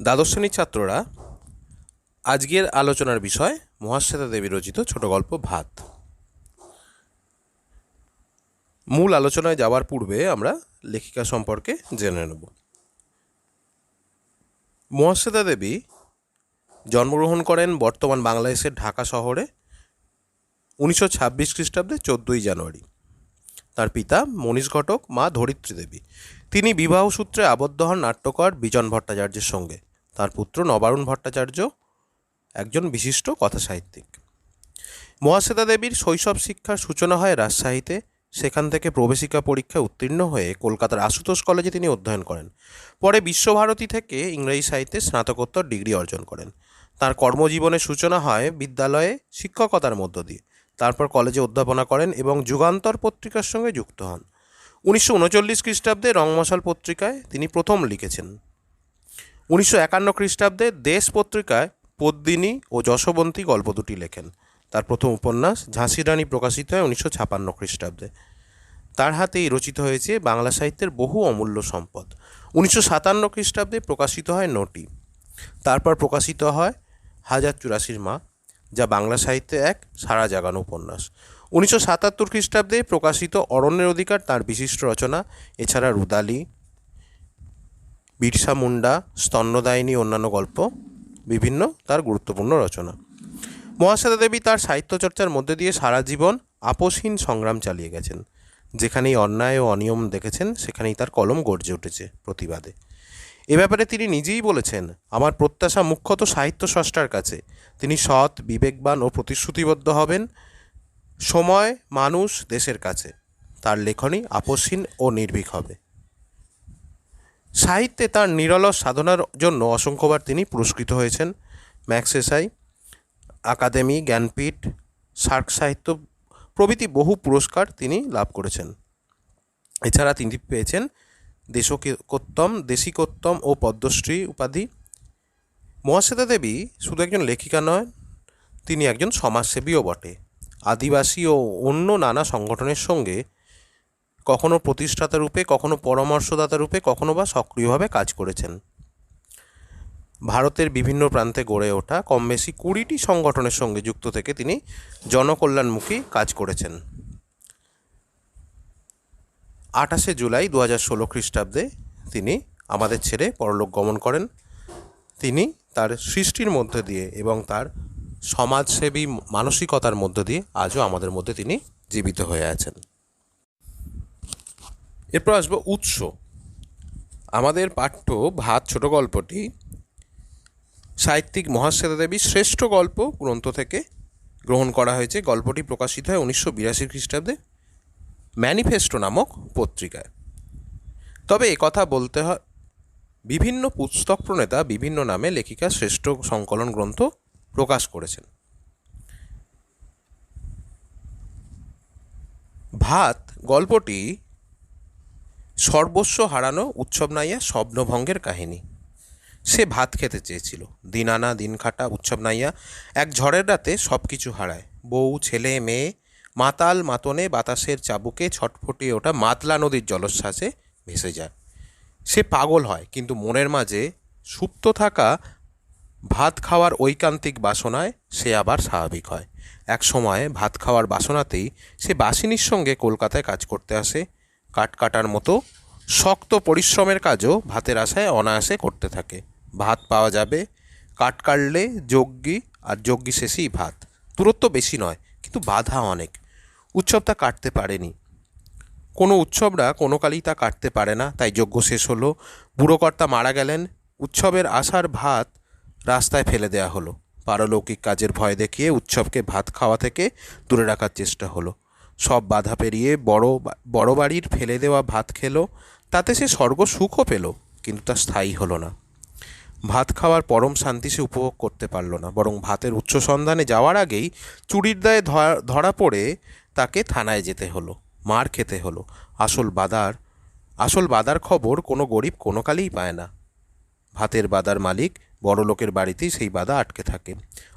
দ্বাদশ শ্রেণীর ছাত্ররা, আজকের আলোচনার বিষয় মহাশ্বেতা দেবী রচিত ছোট গল্প ভাত। মূল আলোচনায় যাওয়ার পূর্বে আমরা লেখিকা সম্পর্কে জেনে নেব। মহাশ্বেতা দেবী জন্মগ্রহণ করেন বর্তমান বাংলাদেশের ঢাকা শহরে 1926 খ্রিস্টাব্দে 14ই জানুয়ারি। তার পিতা মনীষ ঘটক, মা ধরিত্রী দেবী। তিনি বিবাহসূত্রে আবদ্ধ হন নাট্যকার বিজন ভট্টাচার্যের সঙ্গে। তার পুত্র নবারুণ ভট্টাচার্য একজন বিশিষ্ট কথাসাহিত্যিক। মহাশ্বেতা দেবীর শৈশব শিক্ষার সূচনা হয় রাজশাহীতে। সেখান থেকে প্রবেশিকা পরীক্ষায় উত্তীর্ণ হয়ে কলকাতার আশুতোষ কলেজে তিনি অধ্যয়ন করেন। পরে বিশ্বভারতী থেকে ইংরেজি সাহিত্যে স্নাতকোত্তর ডিগ্রি অর্জন করেন। তার কর্মজীবনের সূচনা হয় বিদ্যালয়ে শিক্ষকতার মধ্য দিয়ে। তারপর কলেজে অধ্যাপনা করেন এবং যুগান্তর পত্রিকার সঙ্গে যুক্ত হন। 1939 খ্রিস্টাব্দে রংমশাল পত্রিকায় তিনি প্রথম লিখেছেন। 1951 খ্রিস্টাব্দে দেশ পত্রিকায় পদ্মিনী ও যশবন্তী গল্প দুটি লেখেন। তার প্রথম উপন্যাস ঝাঁসির রানী প্রকাশিত হয় 1956 খ্রিস্টাব্দে। তার হাতেই রচিত হয়েছে বাংলা সাহিত্যের বহু অমূল্য সম্পদ। 1957 খ্রিস্টাব্দে প্রকাশিত হয় নটি। তারপর প্রকাশিত হয় 1084 মা, যা বাংলা সাহিত্যে এক সাড়া জাগানো উপন্যাস। 1977 খ্রিস্টাব্দে প্রকাশিত অরণ্যের অধিকার তার বিশিষ্ট রচনা। এছাড়া রুদালি, বিরসা মুন্ডা, স্তন্যদায়িনী অন্যান্য গল্প বিভিন্ন তার গুরুত্বপূর্ণ রচনা। মহাশ্বেতা দেবী তার সাহিত্যচর্চার মধ্যে দিয়ে সারা জীবন আপোষহীন সংগ্রাম চালিয়ে গেছেন। যেখানেই অন্যায় ও অনিয়ম দেখেছেন সেখানেই তার কলম গর্জে উঠেছে প্রতিবাদে। এ ব্যাপারে তিনি নিজেই বলেছেন, আমার প্রত্যাশা মুখ্যত সাহিত্য স্রষ্টার কাছে। তিনি সৎ, বিবেকবান ও প্রতিশ্রুতিবদ্ধ হবেন। সময়, মানুষ, দেশের কাছে তার লেখনী আপোষহীন ও নির্ভীক হবে। সাহিত্যে তার নিরলস সাধনার জন্য অসংখ্যবার তিনি পুরস্কৃত হয়েছেন। ম্যাগসেসাই, আকাদেমি, জ্ঞানপীঠ, সার্ক সাহিত্য প্রভৃতি বহু পুরস্কার তিনি লাভ করেছেন। এছাড়া তিনি পেয়েছেন দেশিকোত্তম ও পদ্মশ্রী উপাধি। মহাশ্বেতা দেবী শুধু একজন লেখিকা নয়, তিনি একজন সমাজসেবীও বটে। আদিবাসী ও অন্য নানা সংগঠনের সঙ্গে কখনো প্রতিষ্ঠাতা রূপে, কখনো পরামর্শদাতা রূপে, কখনো বা সক্রিয়ভাবে কাজ করেছেন। ভারতের বিভিন্ন প্রান্তে গড়ে ওঠা কম বেশি 20টি সংগঠনের সঙ্গে যুক্ত থেকে তিনি জনকল্যাণমুখী কাজ করেছেন। 28 জুলাই 2016 খ্রিস্টাব্দে তিনি আমাদের ছেড়ে পরলোক গমন করেন। তিনি তার সৃষ্টির মধ্যে দিয়ে এবং তার সমাজসেবী মানসিকতার মধ্য দিয়ে আজও আমাদের মধ্যে তিনি জীবিত হয়ে আছেন। এরপর আসবো উৎস। আমাদের পাঠ্য ভাত ছোট গল্পটি সাহিত্যিক মহাশ্বেতা দেবীর শ্রেষ্ঠ গল্প গ্রন্থ থেকে গ্রহণ করা হয়েছে। গল্পটি প্রকাশিত হয় 1982 খ্রিস্টাব্দে ম্যানিফেস্টো নামক পত্রিকায়। তবে একথা বলতে হয়, বিভিন্ন পুস্তক প্রণেতা বিভিন্ন নামে লেখিকা শ্রেষ্ঠ সংকলন গ্রন্থ প্রকাশ করেছেন। ভাত গল্পটি সর্বস্ব হারানো উৎসব নাইয়া স্বপ্নভঙ্গের কাহিনী। সে ভাত খেতে চেয়েছিল। দিন আনা দিন খাটা উৎসব নাইয়া এক ঝড়ের রাতে সব কিছু হারায়। বউ, ছেলে, মেয়ে মাতাল মাতনে বাতাসের চাবুকে ছটফটিয়ে ওঠা মাতলা নদীর জলোচ্ছ্বাসে ভেসে যায়। সে পাগল হয়, কিন্তু মনের মাঝে সুপ্ত থাকা ভাত খাওয়ার ঐকান্তিক বাসনায় সে আবার স্বাভাবিক হয়। এক সময় ভাত খাওয়ার বাসনাতেই সে বাসিনীর সঙ্গে কলকাতায় কাজ করতে আসে। কাঠ কাটার মতো শক্ত পরিশ্রমের কাজও ভাতের আশায় অনায়াসে করতে থাকে। ভাত পাওয়া যাবে, কাঠ কাটলে যজ্ঞী, আর যজ্ঞী শেষেই ভাত। দূরত্ব বেশি নয়, কিন্তু বাধা অনেক। উৎসব তা কাটতে পারেনি। কোনো উৎসবরা কোনো কালেই তা কাটতে পারে না। তাই যজ্ঞ শেষ হলো, বুড়োকর্তা মারা গেলেন, উৎসবের আশার ভাত রাস্তায় ফেলে দেওয়া হলো। পারলৌকিক কাজের ভয় দেখিয়ে উৎসবকে ভাত খাওয়া থেকে দূরে রাখার চেষ্টা হলো। সব বাধা পেরিয়ে বড় বাড়ির ফেলে দেওয়া ভাত খেলো। তাতে সে স্বর্গ সুখও পেল, কিন্তু তা স্থায়ী হলো না। ভাত খাওয়ার পরম শান্তি সে উপভোগ করতে পারল না, বরং ভাতের উচ্চ সন্ধানে যাওয়ার আগেই চুরির দায়ে ধরা পড়ে তাকে থানায় যেতে হলো, মার খেতে হলো। আসল বাদার খবর কোনো গরিব কোনো কালেই পায় না। ভাতের বাদার মালিক বড় লোকের বাড়িতেই সেই বাদা আটকে থাকে।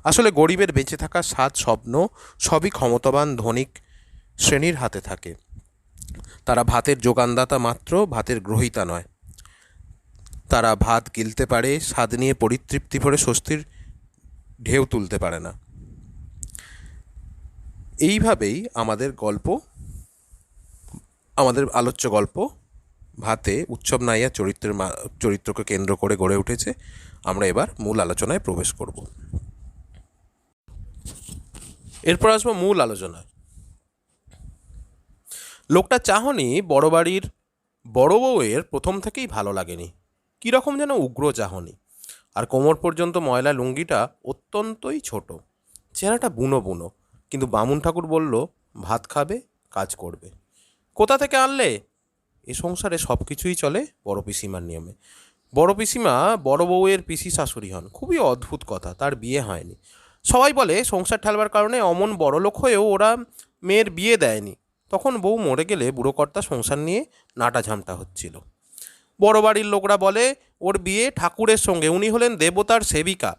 আসলে গরিবের বেঁচে থাকার স্বাদ, স্বপ্ন সবই ক্ষমতাবান ধনিক শ্রেণীর হাতে থাকে। তারা ভাতের যোগানদাতা মাত্র, ভাতের গ্রহীতা নয়। তারা ভাত গিলতে পারে, স্বাদ নিয়ে পরিতৃপ্তি ভরে স্বস্তির ঢেউ তুলতে পারে না। এইভাবেই আমাদের আলোচ্য গল্প ভাতে উৎসব নাইয়া চরিত্রকে কেন্দ্র করে গড়ে উঠেছে। আমরা এবার মূল আলোচনায় প্রবেশ করব। এরপর আসবো মূল আলোচনায়। লোকটা চাহনি বড় বাড়ির বড় বউয়ের প্রথম থেকেই ভালো লাগেনি, কীরকম যেন উগ্র চাহনি। আর কোমর পর্যন্ত ময়লা লুঙ্গিটা অত্যন্তই ছোট, চেহারাটা বুনো বুনো। কিন্তু বামুন ঠাকুর বলল, ভাত খাবে, কাজ করবে। কোথা থেকে আনলে? এ সংসারে সব কিছুই চলে বড় পিসিমার নিয়মে। বড় পিসিমা বড় বউয়ের পিসি শাশুড়ি হন। খুবই অদ্ভুত কথা, তার বিয়ে হয়নি। সবাই বলে সংসার ঠেলবার কারণে অমন বড়লোক হয়েও ওরা মেয়ের বিয়ে দেয়নি। তখন বউ মরে গেলে বুড়োকর্তা সংসার নিয়ে নাটা ঝামটা হচ্ছিল। বড় বাড়ির লোকরা বলে ওর বিয়ে ঠাকুরের সঙ্গে, উনি হলেন দেবতার সেবিকা।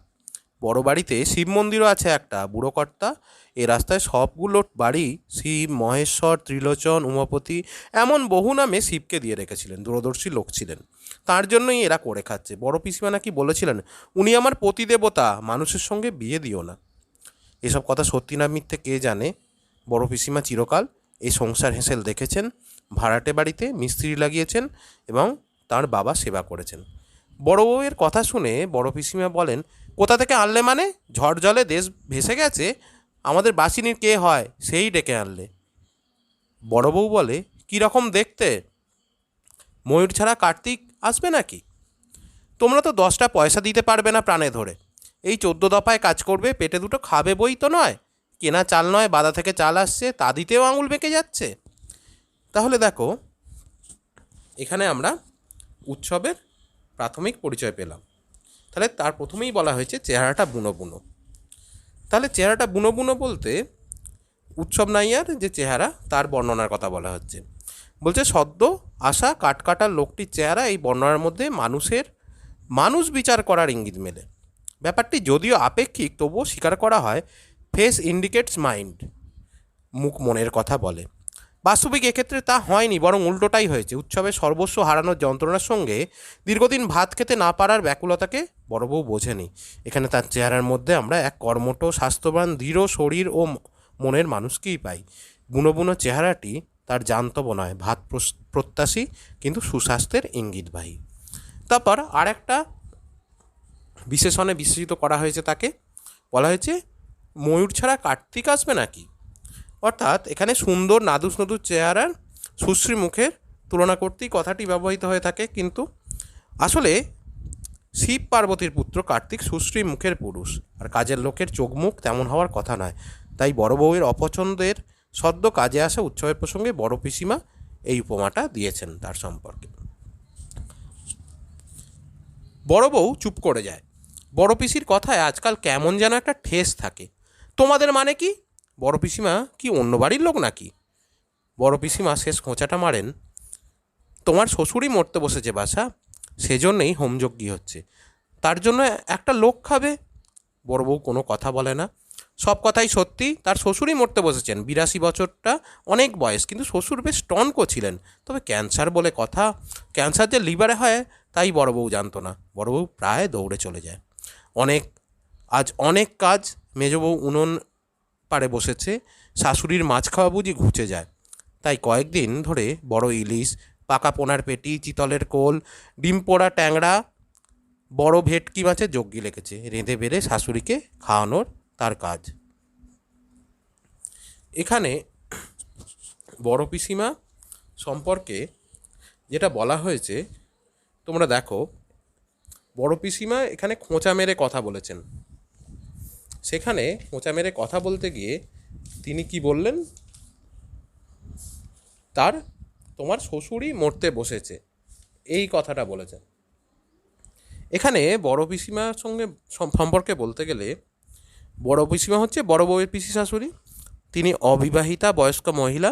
বড় বাড়িতে শিব মন্দিরও আছে একটা। বুড়োকর্তা এ রাস্তায় সবগুলো বাড়ি শিব, মহেশ্বর, ত্রিলোচন, উমাপতি এমন বহু নামে শিবকে দিয়ে রেখেছিলেন। দূরদর্শী লোক ছিলেন, তার জন্যই এরা করে খাচ্ছে। বড় পিসিমা নাকি বলেছিলেন, উনি আমার পতিদেবতা, মানুষের সঙ্গে বিয়ে দিও না। এসব কথা সত্যি না মিথ্যে কে জানে। বড় পিসিমা চিরকাল এই সংসার হেঁসেল দেখেছেন, ভাড়াটে বাড়িতে মিস্ত্রি লাগিয়েছেন এবং তার বাবা সেবা করেছেন। বড় বউয়ের কথা শুনে বড় পিসিমা বলেন, কোথা থেকে আনলে মানে? ঝড় জলে দেশ ভেসে গেছে, আমাদের বাসিনীর কে হয় সেই ডেকে আনলে। বড় বউ বলে, কীরকম দেখতে? ময়ূর ছাড়া কার্তিক আসবে নাকি? তোমরা তো 10টা পয়সা দিতে পারবে না প্রাণে ধরে। এই 14 দফায় কাজ করবে, পেটে দুটো খাবে বই তো নয়। কেনা চাল নয়, বাদা থেকে চাল আসছে, তা দিতেও আঙুল বেঁকে যাচ্ছে। তাহলে দেখো, এখানে আমরা উৎসবের প্রাথমিক পরিচয় পেলাম। তাহলে তার প্রথমেই বলা হয়েছে চেহারাটা বুনো বুনো। তাহলে চেহারাটা বুনো বুনো বলতে উৎসব নাইয়ার যে চেহারা তার বর্ণনার কথা বলা হচ্ছে। বলছে, সদ্য আসা কাটকাটার লোকটির চেহারা এই বর্ণনার মধ্যে মানুষ বিচার করার ইঙ্গিত মেলে। ব্যাপারটি যদিও আপেক্ষিক, তবুও স্বীকার করা হয় ফেস ইন্ডিকেটস মাইন্ড, মুখ মনের কথা বলে। বাস্তবিক এক্ষেত্রে তা হয়নি, বরং উল্টোটাই হয়েছে। উৎসবের সর্বস্ব হারানোর যন্ত্রণার সঙ্গে দীর্ঘদিন ভাত খেতে না পারার ব্যাকুলতাকে বড় বউ বোঝেনি। এখানে তার চেহারার মধ্যে আমরা এক কর্মঠ, স্বাস্থ্যবান, দৃঢ় শরীর ও মনের মানুষকেই পাই। বুনো বুনো চেহারাটি তার জান্তব নয়, ভাত প্রত্যাশী কিন্তু সুস্বাস্থ্যের ইঙ্গিতবাহী। তারপর আর একটা বিশেষণে বিশেষিত করা হয়েছে, তাকে বলা হয়েছে ময়ূর ছাড়া কার্তিক আসবে নাকি। অর্থাৎ এখানে সুন্দর নাদুস নদুর চেহারার সুশ্রী মুখের তুলনা করতেই কথাটি ব্যবহৃত হয়ে থাকে। কিন্তু আসলে শিব পার্বতীর পুত্র কার্তিক সুশ্রী মুখের পুরুষ, আর কাজের লোকের চোখ মুখ তেমন হওয়ার কথা নয়। তাই বড় বউয়ের অপছন্দের সদ্য কাজে আসা উৎসবের প্রসঙ্গে বড় পিসিমা এই উপমাটা দিয়েছেন তার সম্পর্কে। বড় বউ চুপ করে যায়। বড় পিসির কথায় আজকাল কেমন যেন একটা ঠেস থাকে। তোমাদের মানে কি? বড় পিসিমা কি অন্য বাড়ির লোক নাকি? বড় পিসিমা শেষ খোঁচাটা মারেন, তোমার শ্বশুরই মরতে বসেছে বাসা, সেজন্যই হোমযজ্ঞী হচ্ছে, তার জন্য একটা লোক খাবে। বড় বউ কোনো কথা বলে না। সব কথাই সত্যি, তার শ্বশুরই মরতে বসেছেন। 82 বছরটা অনেক বয়স, কিন্তু শ্বশুর বেশ টনকো ছিলেন। তবে ক্যান্সার বলে কথা, ক্যান্সার যে লিভারে হয় তাই বড় বউ জানতো না। বড় বউ প্রায় দৌড়ে চলে যায়। আজ অনেক কাজ। মেজবউ উনুন পাড়ে বসেছে, শাশুড়ির মাছ খাওয়া বুঝি ঘুচে যায়। তাই কয়েকদিন ধরে বড় ইলিশ, পাকা পোনার পেটি, চিতলের কোল, ডিম পোড়া ট্যাংরা, বড় ভেটকি মাছের যজ্ঞি লেগেছে। রেঁধে বেড়ে শাশুড়িকে খাওয়ানোর তার কাজ। এখানে বড় পিসিমা সম্পর্কে যেটা বলা হয়েছে তোমরা দেখো, বড় পিসিমা এখানে খোঁচা মেরে কথা বলেছেন। সেখানে খোঁচা মেরে কথা বলতে গিয়ে তিনি কি বললেন, তোমার শ্বশুরই মরতে বসেছে, এই কথাটা বলেছেন। এখানে বড় পিসিমার সঙ্গে সম্পর্কে বলতে গেলে, বড় পিসিমা হচ্ছে বড় বউয়ের পিসি শাশুড়ি। তিনি অবিবাহিতা বয়স্ক মহিলা।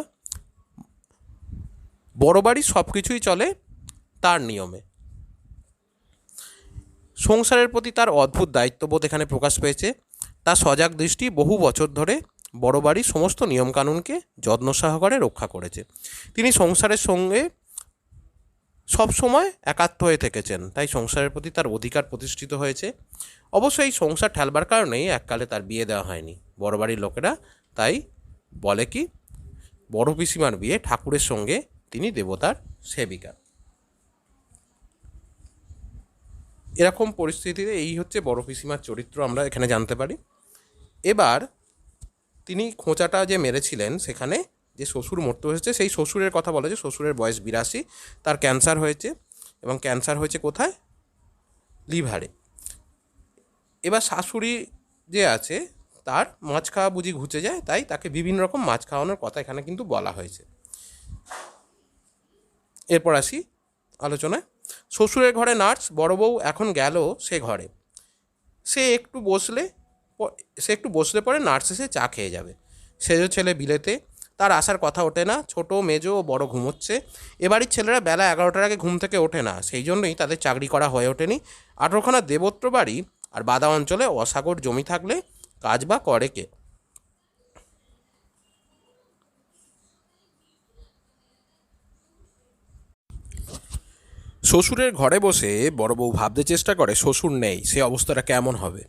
বড় বাড়ির সব কিছুই চলে তার নিয়মে। সংসারের প্রতি তার অদ্ভুত দায়িত্ববোধ এখানে প্রকাশ পেয়েছে। তার সজাগ দৃষ্টি বহু বছর ধরে বড় বাড়ির সমস্ত নিয়মকানুনকে যত্ন সহকারে রক্ষা করেছে। তিনি সংসারের সঙ্গে সব সময় একাত্ম হয়ে থেকেছেন, তাই সংসারের প্রতি তার অধিকার প্রতিষ্ঠিত হয়েছে। অবশ্য এই সংসার ঠেলবার কারণেই এককালে তার বিয়ে দেওয়া হয়নি। বড় বাড়ির লোকেরা তাই বলে কি, বড় পিসিমার বিয়ে ঠাকুরের সঙ্গে, তিনি দেবতার সেবিকা। এরকম পরিস্থিতিতে এই হচ্ছে বড় পিসিমার চরিত্র আমরা এখানে জানতে পারি। এবার তিনি খোঁচাটা যে মেরেছিলেন, সেখানে যে শ্বশুর মরতে হয়েছে, সেই শ্বশুরের কথা বলা, যে শ্বশুরের বয়স 82, তার ক্যান্সার হয়েছে, এবং ক্যান্সার হয়েছে কোথায়? লিভারে। এবার শাশুড়ি যে আছে, তার মাছ খাওয়া বুঝি ঘুচে যায়, তাই তাকে বিভিন্ন রকম মাছ খাওয়ানোর কথা এখানে কিন্তু বলা হয়েছে। এরপর আসি আলোচনায়। শ্বশুরের ঘরে নার্স, বড় বউ এখন গেল সে ঘরে। সে একটু বসলে পরে নার্স এসে চা খেয়ে যাবে। সেজো ছেলে বিলেতে, তার আসার কথা ওঠে না। ছোট মেজো ও বড় ঘুমোচ্ছে। এবাড়ির ছেলেরা বেলা 11টার আগে ঘুম থেকে ওঠে না, সেই জন্যই তাদের চাকরি করা হয়ে ওঠেনি। 18খানা দেবত্র বাড়ি আর বাদা অঞ্চলে অসাগর জমি থাকলে কাজ বা করে কে? শ্বশুরের ঘরে বসে বড় বউ ভাবতে চেষ্টা করে, শ্বশুর নেই, সে অবস্থাটা কেমন হবে।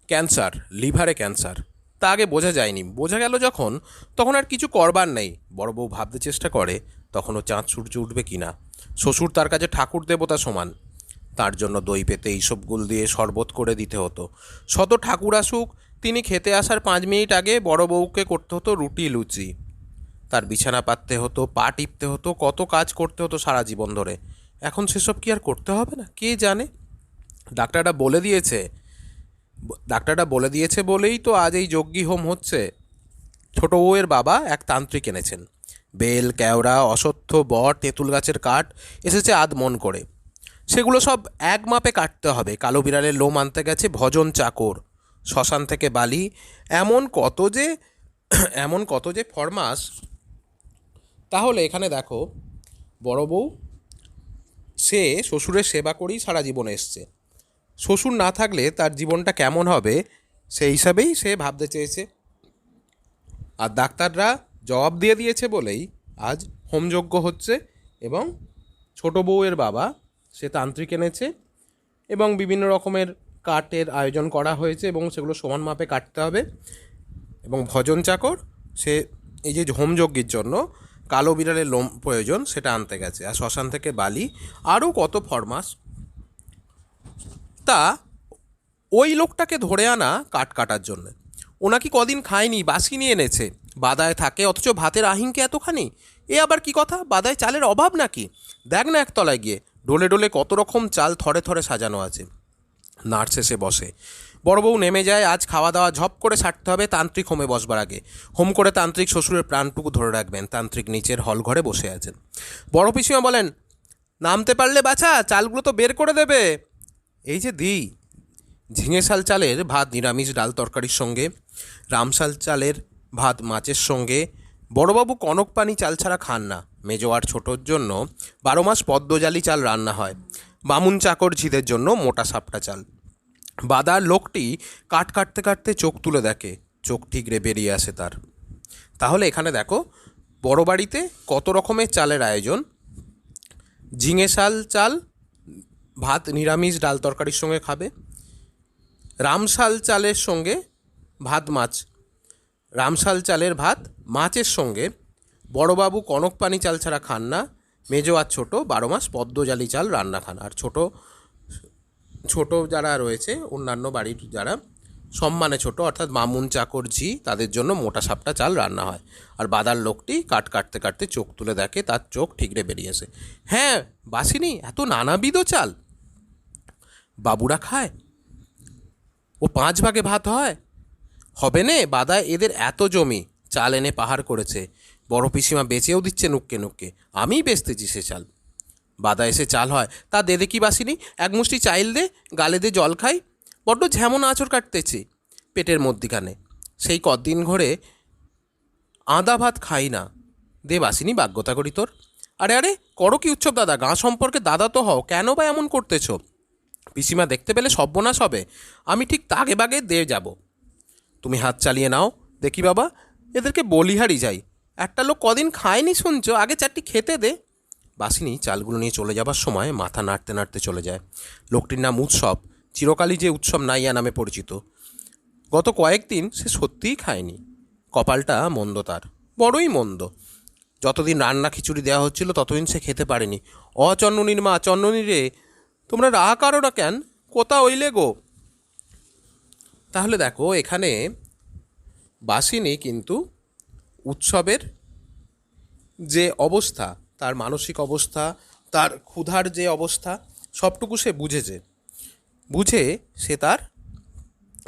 ক্যান্সার, লিভারে ক্যান্সার, তা আগে বোঝা যায়নি। বোঝা গেল যখন, তখন আর কিছু করবার নেই। বড় বউ ভাবতে চেষ্টা করে, তখনও চাঁদ সূর্য উঠবে কি না। শ্বশুর তার কাছে ঠাকুর দেবতা সমান। তার জন্য দই পেতে এইসব গুল দিয়ে শরবত করে দিতে হতো। শত ঠাকুর আসুক, তিনি খেতে আসার 5 মিনিট আগে বড় বউকে করতে হতো রুটি লুচি। তার বিছানা পাততে হতো, পা টিপতে হতো, কত কাজ করতে হতো সারা জীবন ধরে। এখন সেসব কি আর করতে হবে না? কে জানে। ডাক্তারটা বলে দিয়েছে ডাক্তারটা বলে দিয়েছে বলেই তো আজ এই যজ্ঞী হোম হচ্ছে। ছোট বউয়ের বাবা এক তান্ত্রিক এনেছেন। বেল, কেওড়া, অশ্বত্থ, বট, তেঁতুল গাছের কাঠ এসেছে আধমন করে। সেগুলো সব এক মাপে কাটতে হবে। কালো বিড়ালের লোম আনতে গেছে ভজন চাকর। শ্মশান থেকে বালি, এমন কত যে এমন কত যে ফরমাস। তাহলে এখানে দেখো, বড় বউ সে শ্বশুরের সেবা করেই সারা জীবন এসছে। শ্বশুর না থাকলে তার জীবনটা কেমন হবে, সেই হিসাবেই সে ভাবতে চেয়েছে। আর ডাক্তাররা জবাব দিয়ে দিয়েছে বলেই আজ হোমযজ্ঞ হচ্ছে। এবং ছোট বউয়ের বাবা সে তান্ত্রিক এনেছে, এবং বিভিন্ন রকমের কাঠের আয়োজন করা হয়েছে, এবং সেগুলো সমান মাপে কাটতে হবে। এবং ভজন চাকর সে এই যে হোমযজ্ঞের জন্য কালো বিড়ালের লোম প্রয়োজন, সেটা আনতে গেছে। আর শ্মশান থেকে বালি, আরও কত ফরমাস। তা ওই লোকটাকে ধরে আনা কাঠ কাটার জন্য। ওনাকি কদিন খায়নি, বাসি নিয়ে এনেছে। বাদায় থাকে, অথচ ভাতের আহিংকে এতখানি। এ আবার কি কথা? বাদায় চালের অভাব নাকি? দেখ না একতলায় গিয়ে, ডোলে ডোলে কত রকম চাল থরে থরে সাজানো আছে। নার্স এসে বসে। বড় বউ নেমে যায়। আজ খাওয়া দাওয়া ঝপ করে সারতে হবে তান্ত্রিক হোমে বসবার আগে। হোম করে তান্ত্রিক শ্বশুরের প্রাণটুকু ধরে রাখবেন। তান্ত্রিক নিচের হল ঘরে বসে আছেন। বড় পিসিমা বলেন, নামতে পারলে বাছা, চালগুলো তো বের করে দেবে। এই যে দিই, ঝিঙে শাল চালের ভাত নিরামিষ ডাল তরকারির সঙ্গে, রামশাল চালের ভাত মাছের সঙ্গে। বড়বাবু কনক পানি চাল ছাড়া খান না। মেজো আর ছোটোর জন্য 12 মাস পদ্মজালি চাল রান্না হয়। বামুন চাকর ঝিদের জন্য মোটা সাপটা চাল। বাদার লোকটি কাট কাটতে কাটতে চোখ তুলে দেখে, চোখ ঠিকরে বেরিয়ে আসে তার। তাহলে এখানে দেখো, বড় বাড়িতে কত রকমের চালের আয়োজন। ঝিঙে শাল চাল ভাত নিরামিষ ডাল তরকারির সঙ্গে খাবে। রামশাল চালের সঙ্গে ভাত মাছ, রামশাল চালের ভাত মাছের সঙ্গে। বড়বাবু কনক পানি চাল ছাড়া খান না। মেজো আর ছোটো 12 মাস পদ্মজালি চাল রান্না খান। আর ছোট ছোট যারা রয়েছে, অন্যান্য বাড়ির যারা সম্মানে ছোট, অর্থাৎ মামুন চাকর ঝি, তাদের জন্য মোটা সাপটা চাল রান্না হয়। আর বাদার লোকটি কাট কাটতে কাটতে চোখ তুলে দেখে, তার চোখ ঠিকরে বেরিয়েছে। হ্যাঁ, বাসিনি, এত নানাবিধ চাল বাবুরা খায়, ও 5 ভাগে ভাত হয়। হবে নে, বাদায় এদের এত জমি, চাল এনে পাহাড় করেছে। বড় পিসিমা বেচেও দিচ্ছে নুক্কে নুক্কে, আমিই বেচতেছি সে চাল। বাদা এসে চাল হয়, তা দে দেখি বাসিনি, এক মুষ্টি চাইল দে, গালে দে জল খাই। বড্ড ঝেমন আঁচড় কাটতেছি পেটের মধ্যিখানে, সেই কদিন ঘরে আদা ভাত খাই না। দে বাসিনি, বাগ্যতা করি তোর। আরে আরে, করো কি উৎসব দাদা, গাঁ সম্পর্কে দাদা তো হও, কেন বা এমন করতেছো? পিসিমা দেখতে পেলে সর্বনাশ হবে। আমি ঠিক তাগে বাগে দিয়ে যাব। তুমি হাত চালিয়ে নাও দেখি বাবা, এদেরকে বলিহারি যাই। একটা লোক কদিন খায়নি শুনছো, আগে 4টি খেতে দে। বাসিনী চালগুলো নিয়ে চলে যাবার সময় মাথা নাড়তে নাড়তে চলে যায়। লোকটির নাম উৎসব, চিরকালই যে উৎসব নাইয়া নামে পরিচিত। গত কয়েকদিন সে সত্যিই খায়নি। কপালটা মন্দ তার, বড়ই মন্দ। যতদিন রান্না খিচুড়ি দেওয়া হচ্ছিল ততদিন সে খেতে পারেনি। চন্ননীর মা, চন্ননী রে, তোমরা রাহা কারো না কেন? কোথা হইলে গো? তাহলে দেখো, এখানে বাসিনী কিন্তু উৎসবের যে অবস্থা, তার মানসিক অবস্থা, তার ক্ষুধার যে অবস্থা, সবটুকু সে বুঝেছে। বুঝে সে তার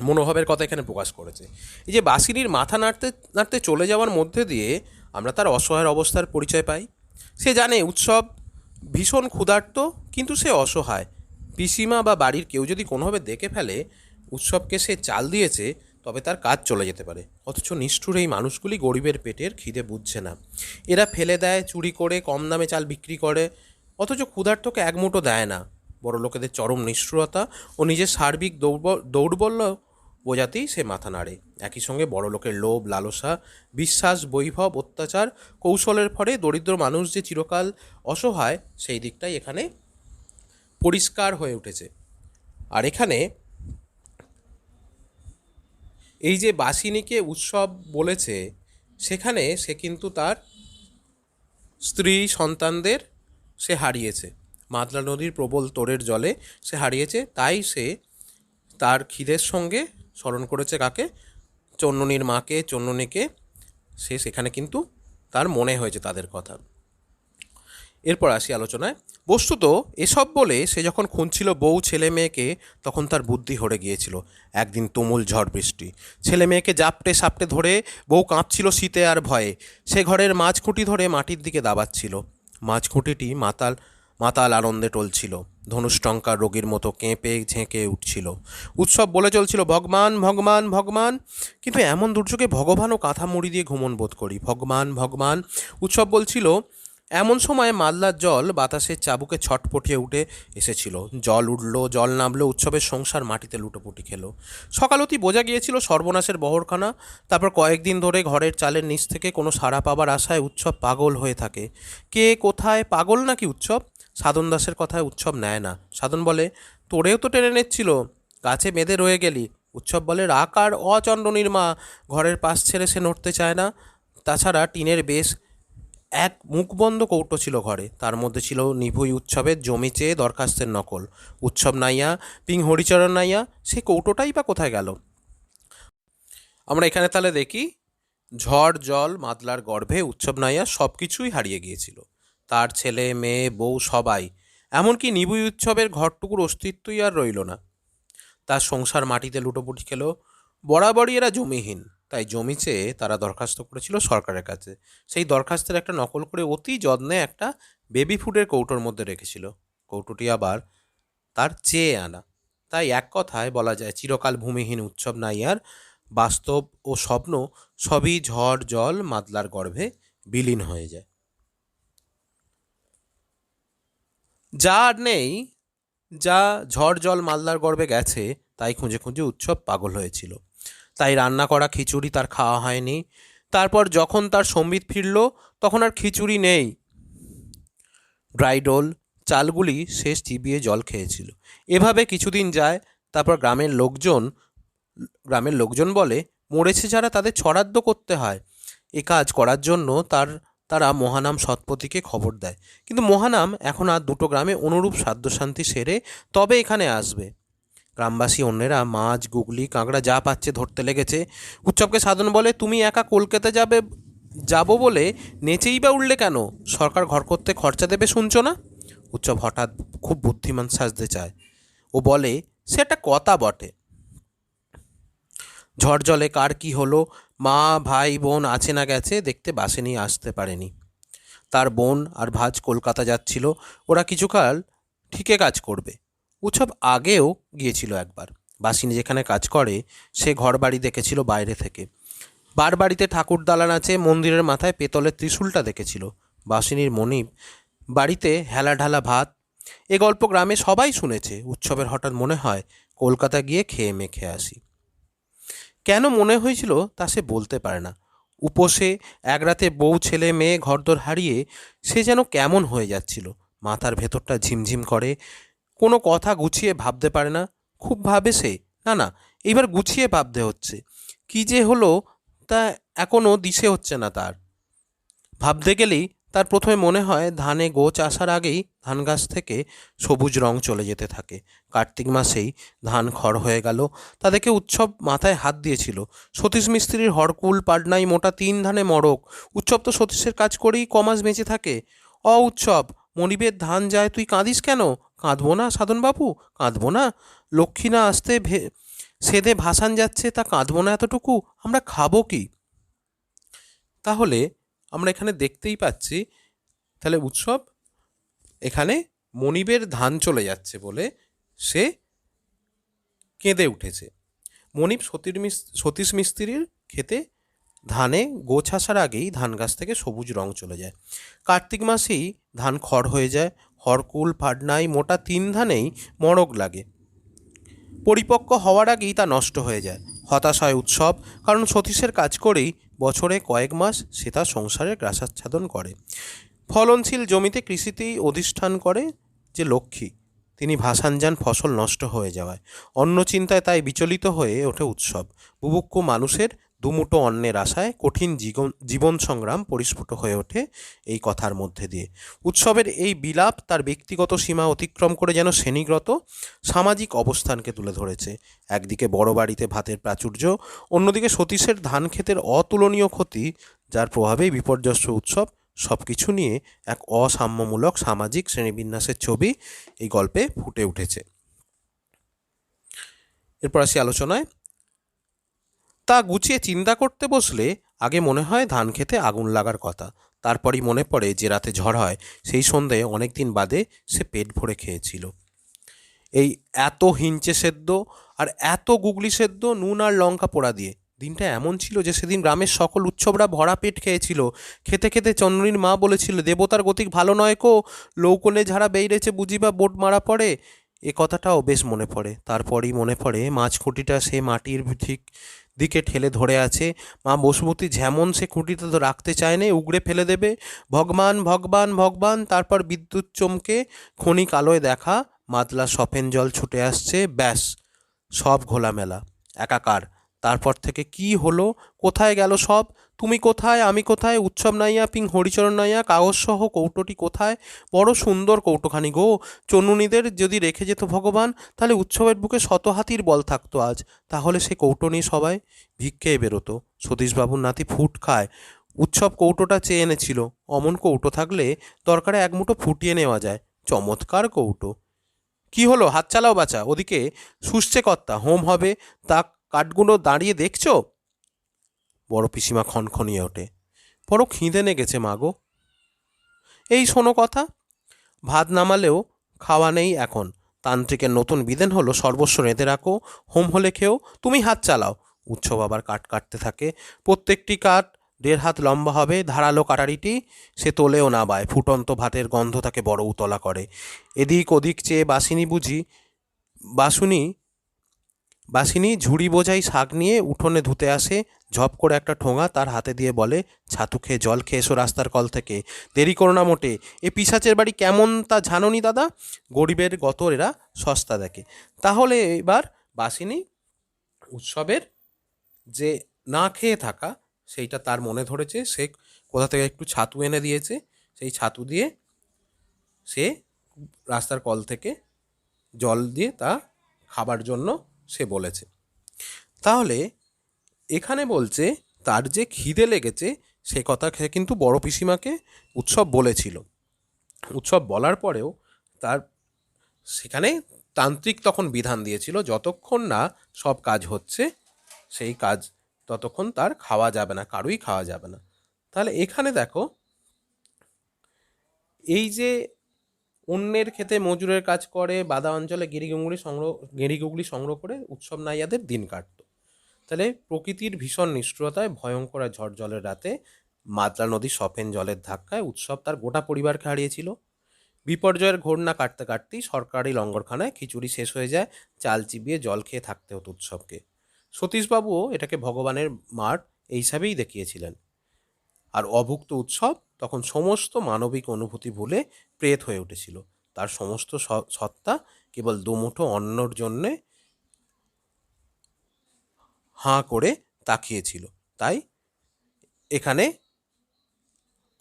মনোভাবের কথা এখানে প্রকাশ করেছে। এই যে বাসিনীর মাথা নাড়তে নাড়তে চলে যাওয়ার মধ্যে দিয়ে আমরা তার অসহায়ের অবস্থার পরিচয় পাই। সে জানে উৎসব ভীষণ ক্ষুধার্ত, কিন্তু সে অসহায়। পিসিমা বা বাড়ির কেউ যদি কোনোভাবে দেখে ফেলে উৎসবকে সে চাল দিয়েছে, তবে তার কাজ চলে যেতে পারে। অথচ নিষ্ঠুর এই মানুষগুলি গরিবের পেটের খিদে বুঝছে না। এরা ফেলে দেয়, চুরি করে কম দামে চাল বিক্রি করে, অথচ ক্ষুধার্তকে এক মুঠো দেয় না। বড় লোকেদের চরম নিষ্ঠুরতা ও নিজের সার্বিক দৌর্বল্য বোঝাতেই সে মাথা নাড়ে। একই সঙ্গে বড় লোকের লোভ, লালসা, বিশ্বাস, বৈভব, অত্যাচার, কৌশলের ফলে দরিদ্র মানুষ যে চিরকাল অসহায়, সেই দিকটাই এখানে পরিষ্কার হয়ে উঠেছে। আর এখানে এই যে বাসিনীকে উৎসব বলেছে, সেখানে সে কিন্তু তার স্ত্রী সন্তানদের সে হারিয়েছে। মাতলা নদীর প্রবল তোড়ের জলে সে হারিয়েছে, তাই সে তার খিদের সঙ্গে স্মরণ করেছে কাকে? চন্ননীর মাকে, চন্ননীকে। সে সেখানে কিন্তু তার মনে হয়েছে তাদের কথা। এরপর আসি আলোচনায়। বস্তুত এসব বলে সে যখন খুঁজছিল বউ ছেলে মেয়েকে, তখন তার বুদ্ধি হরে গিয়েছিল। একদিন তুমুল ঝড় বৃষ্টি, ছেলে মেয়েকে জাপটে সাপটে ধরে বউ কাঁপছিল শীতে আর ভয়ে। সে ঘরের মাঝখুঁটি ধরে মাটির দিকে দাবাচ্ছিল। মাঝখুঁটিটি মাতাল মাতাল আনন্দে টলছিল, ধনুষ্টঙ্কার রোগীর মতো কেঁপে ঝেঁকে উঠছিল। উৎসব বলে চলছিল, ভগবান ভগবান ভগবান। কিন্তু এমন দুর্যোগে ভগবানও কাঁথা মুড়ি দিয়ে ঘুমন বোধ করি। ভগবান ভগবান উৎসব বলছিল। এমন সময় মাল্লার জল বাতাসের চাবুকে ছটপটিয়ে উঠে এসেছিল। জল উঠল, জল নামলো, উৎসবের সংসার মাটিতে লুটোপুটি খেলো। সকালতি বোঝা গিয়েছিল সর্বনাশের বহরখানা। তারপর কয়েকদিন ধরে ঘরের চালের নিচ থেকে কোনো সাড়া পাবার আশায় উৎসব পাগল হয়ে থাকে। কে কোথায়, পাগল নাকি উৎসব? সাধন দাসের কথায় উৎসব নেয় না। সাধন বলে, তোরেও তো টেনে নিচ্ছিল, গাছে বেঁধে রয়ে গেলি। উৎসব বলে, রাগ আর চন্দ্রনীর মা, ঘরের পাশ ছেড়ে সে নড়তে চায় না। তাছাড়া টিনের বেশ এক মুখবন্ধ কৌটো ছিল ঘরে, তার মধ্যে ছিল নিভুই উৎসবের জমি চেয়ে দরখাস্তের নকল। উৎসব নাইয়া, পিং হরিচরণ নাইয়া, সে কৌটোটাই বা কোথায় গেল? আমরা এখানে তাহলে দেখি, ঝড় জল মাতলার গর্ভে উৎসব নাইয়া সব কিছুই হারিয়ে গিয়েছিল। তার ছেলে মেয়ে বউ সবাই, এমনকি নিভুই উৎসবের ঘরটুকুর অস্তিত্বই আর রইল না। তার সংসার মাটিতে লুটোপুটি খেলো। বরাবরই এরা জমিহীন, তাই জমি চেয়ে তারা দরখাস্ত করেছিল সরকারের কাছে। সেই দরখাস্তের একটা নকল করে অতি যত্নে একটা বেবি ফুডের কৌটোর মধ্যে রেখেছিল। কৌটোটি আবার তার চেয়ে আনা। তাই এক কথায় বলা যায়, চিরকাল ভূমিহীন উৎসব নাইয়ার বাস্তব ও স্বপ্ন সবই ঝড় জল মাতলার গর্ভে বিলীন হয়ে যায়। যা আর নেই, যা ঝড় জল মালদার গর্ভে গেছে, তাই খুঁজে খুঁজে উৎসব পাগল হয়েছিল। তাই রান্না করা খিচুড়ি তার খাওয়া হয়নি। তারপর যখন তার সম্বিত ফিরল, তখন আর খিচুড়ি নেই। ড্রাইডোল চালগুলি শেষ চিবিয়ে জল খেয়েছিল। এভাবে কিছুদিন যায়। তারপর গ্রামের লোকজন বলে, মরেছে যারা তাদের ছরাদ্দ করতে হয়। এ কাজ করার জন্য তারা মহানাম সৎপতিকে খবর দেয়। কিন্তু মহানাম এখন আর দুটো গ্রামে অনুরূপ সাধ্যশান্তি সেরে তবে এখানে আসবে। গ্রামবাসী অন্যেরা মাছ, গুগলি, কাঁকড়া যা পাচ্ছে ধরতে লেগেছে। উৎসবকে সাধন বলে, তুমি একা কলকাতা যাবো বলে নেচেই বা উঠলে কেন? সরকার ঘর করতে খরচা দেবে শুনছো না? উৎসব হঠাৎ খুব বুদ্ধিমান সাজতে চায়। ও বলে, সে একটা কথা বটে। ঝড় জলে কার কি হলো, মা ভাই বোন আছে না গেছে দেখতে বাসিনী আসতে পারেনি। তার বোন আর ভাজ কলকাতা যাচ্ছিল। ওরা কিছুকাল ঠিকই কাজ করবে। উৎসব আগেও গিয়েছিল একবার। বাসিনী যেখানে কাজ করে সে ঘর বাড়ি দেখেছিল বাইরে থেকে। বাড়িতে ঠাকুর দালান আছে, মন্দিরের মাথায় পেতলের ত্রিশূলটা দেখেছিল। বাসিনীর মনিব বাড়িতে হেলা ঢালা ভাত। এ গল্প গ্রামে সবাই শুনেছে। উৎসবের হঠাৎ মনে হয় কলকাতা গিয়ে খেয়ে মেখে আসি। কেন মনে হয়েছিল তা সে বলতে পারে না। উপসে এক রাতে বউ ছেলে মেয়ে ঘরদোর হারিয়ে সে যেন কেমন হয়ে যাচ্ছিল। মাথার ভেতরটা ঝিমঝিম করে, কোনো কথা গুছিয়ে ভাবতে পারে না। খুব ভাবে সে, না না, এইবার গুছিয়ে ভাবতে হচ্ছে। কি যে হলো তা এখনও দিশে হচ্ছে না তার। ভাবতে গেলেই তার প্রথমে মনে হয় ধানে গোছ আসার আগেই ধান গাছ থেকে সবুজ রং চলে যেতে থাকে। কার্তিক মাসেই ধান খড় হয়ে গেল। তাদেরকে উৎসব মাথায় হাত দিয়েছিল। সতীশ মিস্ত্রির হরকুল পাডনাই মোটা 3 ধানে মড়ক। উৎসব তো সতীশের কাজ করেই কমাস বেঁচে থাকে। উৎসব, মনিবের ধান যায়, তুই কাঁদিস কেন? কাঁদবো না সাধনবাবু, কাঁদবো না। লক্ষ্মী না আসতে সেদে ভাসান যাচ্ছে, তা কাঁদবো না এতটুকু? আমরা খাবো কি? তাহলে আমরা এখানে দেখতেই পাচ্ছি, তাহলে উৎসব এখানে মনিবের ধান চলে যাচ্ছে বলে সে কেঁদে উঠেছে। মনিব সতীশ মিস্ত্রির ক্ষেতে ধানে গোছ আসার আগেই ধান গাছ থেকে সবুজ রং চলে যায়। কার্তিক মাসেই ধান খড় হয়ে যায়। হরকুল পাডনাই মোটা 3 ধানেই মড়ক লাগে। পরিপক্ক হওয়ার আগেই তা নষ্ট হয়ে যায়। হতাশ হয় উৎসব, কারণ সতীশের কাজ করেই বছরে কয়েক মাস সে তার সংসারের গ্রাসাচ্ছাদন করে। ফলনশীল জমিতে কৃষিতেই অধিষ্ঠান করে যে লক্ষ্মী, তিনি ভাসান যান ফসল নষ্ট হয়ে যাওয়ায়। অন্ন চিন্তায় তাই বিচলিত হয়ে ওঠে উৎসব। বুভুক্ষ মানুষের দুমুটো অন্নের আশায় কঠিন জীবন সংগ্রাম পরিস্ফুট হয়ে ওঠে এই কথার মধ্যে দিয়ে। উৎসবের এই বিলাপ তার ব্যক্তিগত সীমা অতিক্রম করে যেন শ্রেণীগত সামাজিক অবস্থানকে তুলে ধরেছে। একদিকে বড় বাড়িতে ভাতের প্রাচুর্য, অন্যদিকে সতীশের ধান ক্ষেতের অতুলনীয় ক্ষতি, যার প্রভাবেই বিপর্যস্ত উৎসব। সব কিছু নিয়ে এক অসাম্যমূলক সামাজিক শ্রেণীবিন্যাসের ছবি এই গল্পে ফুটে উঠেছে। এরপর আসি আলোচনায়। তা গুছিয়ে চিন্তা করতে বসলে আগে মনে হয় ধান খেতে আগুন লাগার কথা। তারপরই মনে পড়ে যে রাতে ঝড় হয় সেই সন্ধ্যায় অনেক দিন বাদে সে পেট ভরে খেয়েছিল। এই এত হিঞ্চে সেদ্ধ আর এত গুগলি সেদ্ধ, নুন আর লঙ্কা পোড়া দিয়ে। দিনটা এমন ছিল যে সেদিন গ্রামের সকল উৎসবরা ভরা পেট খেয়েছিল। খেতে খেতে চন্দ্রনীর মা বলেছিল, দেবতার গতিক ভালো নয় কো, লৌকনে ঝাড়া বেইরেছে বুঝিবা বোট মারা পড়ে। এ কথাটাও বেশ মনে পড়ে। তারপরই মনে পড়ে মাছ খুঁটিটা সে মাটির ঠিক দিকে ঠেলে ধরে আছে। মা বসুমতী যেমন সে খুঁটিটা তো রাখতে চায় না, উগড়ে ফেলে দেবে। ভগবান ভগবান ভগবান, তারপর বিদ্যুৎ চমকে ক্ষণিক আলোয় দেখা মাতলা সফেন জল ছুটে আসছে, ব্যাস সব ঘোলামেলা, একাকার। তারপর থেকে কি হলো, কোথায় গেল সব? তুমি কোথায়, আমি কোথায়, উৎসব নাইয়া পিং হরিচরণ নাইয়া, কাগজসহ কৌটোটি কোথায়? বড় সুন্দর কৌটোখানি গো। চন্নুনীদের যদি রেখে যেত ভগবান, তাহলে উৎসবের বুকে শত হাতির বল থাকতো আজ। তাহলে সে কৌটো নিয়ে সবাই ভিক্ষে বেরোতো। সতীশবাবুর নাতি ফুট খায়, উৎসব কৌটোটা চেয়ে এনেছিল। অমন কৌটো থাকলে দরকারে এক মুঠো ফুটিয়ে নেওয়া যায়। চমৎকার কৌটো। কি হলো, হাত চালাও বাছা, ওদিকে শুষছে কর্তা, হোম হবে, তা কাঠগুলো দাঁড়িয়ে দেখছো? বড় পিসিমা খনখনিয়ে ওঠে। বড় খিদে লেগেছে মা গো। এই শোনো কথা, ভাত নামালেও খাওয়া নেই এখন। তান্ত্রিকের নতুন বিধান হলো সর্বস্ব রেঁধে রাখো, হোম হলে খেও, তুমি হাত চালাও। উৎসব আবার কাঠ কাটতে থাকে। প্রত্যেকটি কাঠ 1.5 হাত লম্বা হবে। ধারালো কাটারিটি সে তোলেও না বায়। ফুটন্ত ভাতের গন্ধ তাকে বড় উতলা করে। এদিক ওদিক চেয়ে বাসিনী ঝুড়ি বোঝাই শাক নিয়ে উঠোনে ধুতে আসে। ঝপ করে একটা ঠোঙা তার হাতে দিয়ে বলে, ছাতু খেয়ে জল খেয়ে এসো রাস্তার কল থেকে, দেরি করো না মোটে। এ পিসাচের বাড়ি কেমন তা জানোনি দাদা? গরিবের গতর এরা সস্তা দেখে। তাহলে এবার বাসিনী উৎসবের যে না খেয়ে থাকা সেইটা তার মনে ধরেছে। সে কোথা থেকে একটু ছাতু এনে দিয়েছে। সেই ছাতু দিয়ে সে রাস্তার কল থেকে জল দিয়ে তা খাবার জন্য সে বলেছে। তাহলে এখানে বলছে তার যে খিদে লেগেছে সে কথা সে কিন্তু বড় পিসিমাকে উৎসব বলেছিল। উৎসব বলার পরেও তার সেখানে তান্ত্রিক তখন বিধান দিয়েছিল, যতক্ষণ না সব কাজ হচ্ছে সেই কাজ ততক্ষণ তার খাওয়া যাবে না, কারোই খাওয়া যাবে না। তাহলে এখানে দেখো, এই যে অন্যের ক্ষেতে মজুরের কাজ করে বাদা অঞ্চলে গেঁড়িগুগলি সংগ্রহ করে উৎসব নাইয়াদের দিন কাটত। তাহলে প্রকৃতির ভীষণ নিষ্ঠুরতায় ভয়ঙ্কর ঝড় জলের রাতে মাতলা নদীর সফেন জলের ধাক্কায় উৎসব তার গোটা পরিবারকে হারিয়েছিল। বিপর্যয়ের ঘূর্ণা কাটতে কাটতেই সরকারি লঙ্গরখানায় খিচুড়ি শেষ হয়ে যায়। চাল চিবিয়ে জল খেয়ে থাকতে হতো উৎসবকে। সতীশবাবুও এটাকে ভগবানের মার এই হিসাবেই দেখিয়েছিলেন। আর অভুক্ত উৎসব তখন সমস্ত মানবিক অনুভূতি ভুলে প্রেত হয়ে উঠেছিল। তার সমস্ত সত্তা কেবল দুমুঠো অন্নর জন্যে হাঁ করে তাকিয়েছিল। তাই এখানে